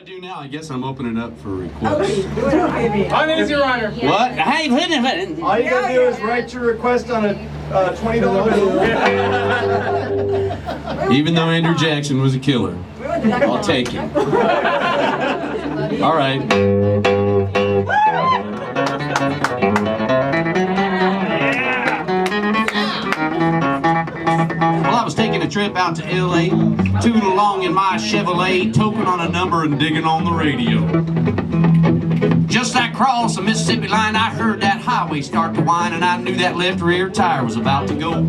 I do now. I guess I'm opening up for requests. Uneasy runner. What? Hey, All you gotta do is write your request on a $20 bill. even though Andrew Jackson was a killer, I'll take him. All right. Well, I was taking a trip out to L.A., tooting along in my Chevrolet, toking on a number and digging on the radio. Just as I crossed the Mississippi line, I heard that highway start to whine, and I knew that left rear tire was about to go.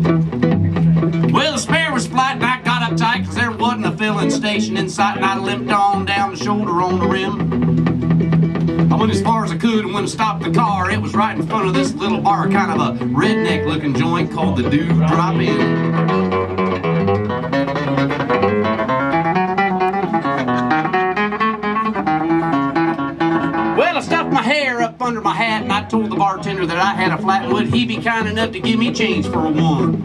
Well, the spare was flat, and I got uptight, because there wasn't a filling station in sight, and I limped on down the shoulder on the rim. I went as far as I could, and when I stopped the car, it was right in front of this little bar, kind of a redneck-looking joint called the Dude Drop-In. Well, I stuffed my hair up under my hat, and I told the bartender that I had a flat, and would he be kind enough to give me change for a one?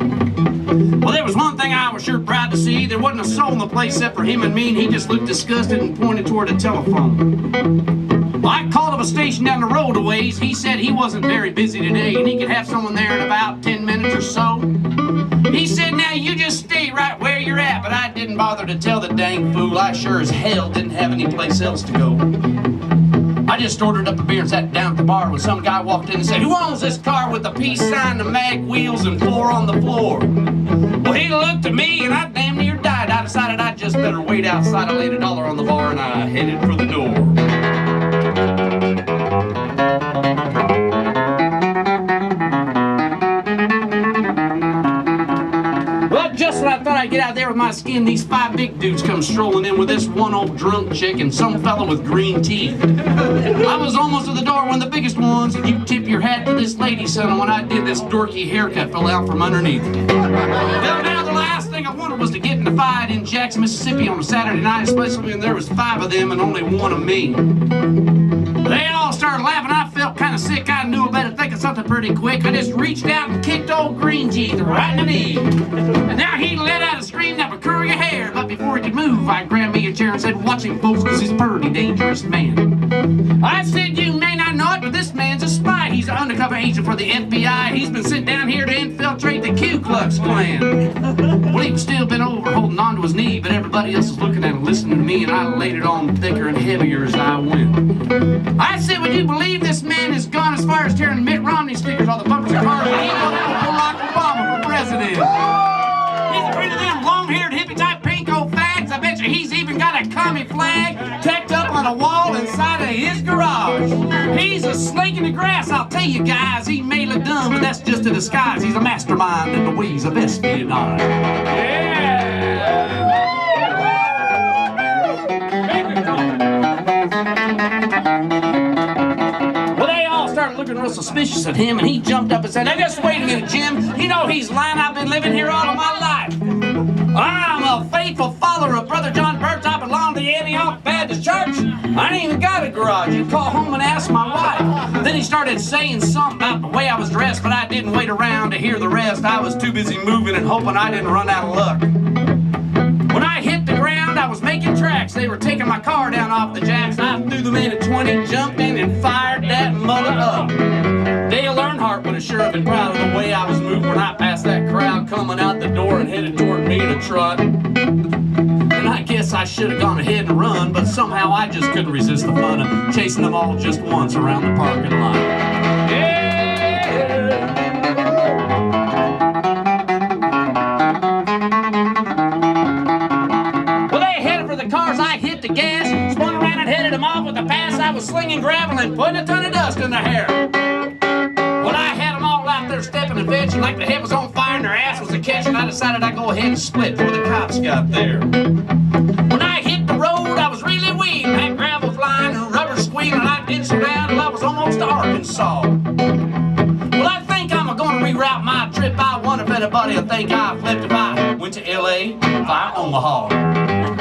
Well, there was one thing I was sure proud to see. There wasn't a soul in the place except for him and me, and he just looked disgusted and pointed toward the telephone. Well, I called up a station down the road a ways. He said he wasn't very busy today, and he could have someone there in about 10 minutes or so. He said, now you just stay right where you're at, but I didn't bother to tell the dang fool I sure as hell didn't have any place else to go. I just ordered up a beer and sat down at the bar when some guy walked in and said, who owns this car with the peace sign, the mag wheels, and floor on the floor? Well, he looked at me and I damn near died. I decided I just better wait outside. I laid $1 on the bar and I headed for the door. Just when I thought I'd get out there with my skin, these 5 big dudes come strolling in with this one old drunk chick and some fella with green teeth. I was almost at the door when the biggest one said, you tip your hat to this lady, son, and when I did, this dorky haircut fell out from underneath. Well, now the last thing I wanted was to get in a fight in Jackson, Mississippi on a Saturday night, especially when there was 5 of them and only 1 of me. They all started laughing. I felt kind of sick. I knew I better think of something pretty quick. I just reached out and kicked old Green Teeth right in the knee. And now he let out a scream that would curl your hair. But before he could move, I grabbed me a chair and said, watch him, folks, because he's a pretty dangerous man. I said, you may not know it, but this man's a spy. He's an undercover agent for the FBI. He's been sent down here to infiltrate the Ku Klux Klan. Well, he was still bent over, holding on to his knee, but everybody else was looking at him, listening to me, and I laid it on thicker and heavier as I went. I said, would you believe this man has gone as far as tearing Mitt Romney stickers on the bumpers of cars, and he went out with Barack Obama for president. He's afraid of them long-haired hippie-type pinko fags. I bet you he's even got a commie flag tacked up on a wall inside of his garage. He's a snake in the grass, I'll tell you guys. He may look dumb, but that's just a disguise. He's a mastermind in the ways of espionage. Yeah! Looking real suspicious at him, and he jumped up and said, now just wait a minute, Jim. You know he's lying. I've been living here all of my life. I'm a faithful follower of Brother John Burt's. I belong to the Antioch Baptist Church. I ain't even got a garage. You call home and ask my wife. Then he started saying something about the way I was dressed, but I didn't wait around to hear the rest. I was too busy moving and hoping I didn't run out of luck. When I hit the ground, I was making tracks. They were taking my car down off the jacks. I threw them in at 20, jumped in, and fired that mother up. Dale Earnhardt would have sure been proud of the way I was moving when I passed that crowd coming out the door and headed toward me in a trot. And I guess I should have gone ahead and run, but somehow I just couldn't resist the fun of chasing them all just once around the parking lot. Yeah! Cars, I hit the gas, spun around and headed them off with a pass. I was slinging gravel and putting a ton of dust in their hair. Well, I had them all out there stepping and fetching like the head was on fire and their ass was a catch, and I decided I'd go ahead and split before the cops got there. When I hit the road, I was really weeding, had gravel flying and rubber squealing, and I did so down till I was almost to Arkansas. Well, I think I'm going to reroute my trip. I wonder if anybody will think I flipped if I went to L.A. via Omaha.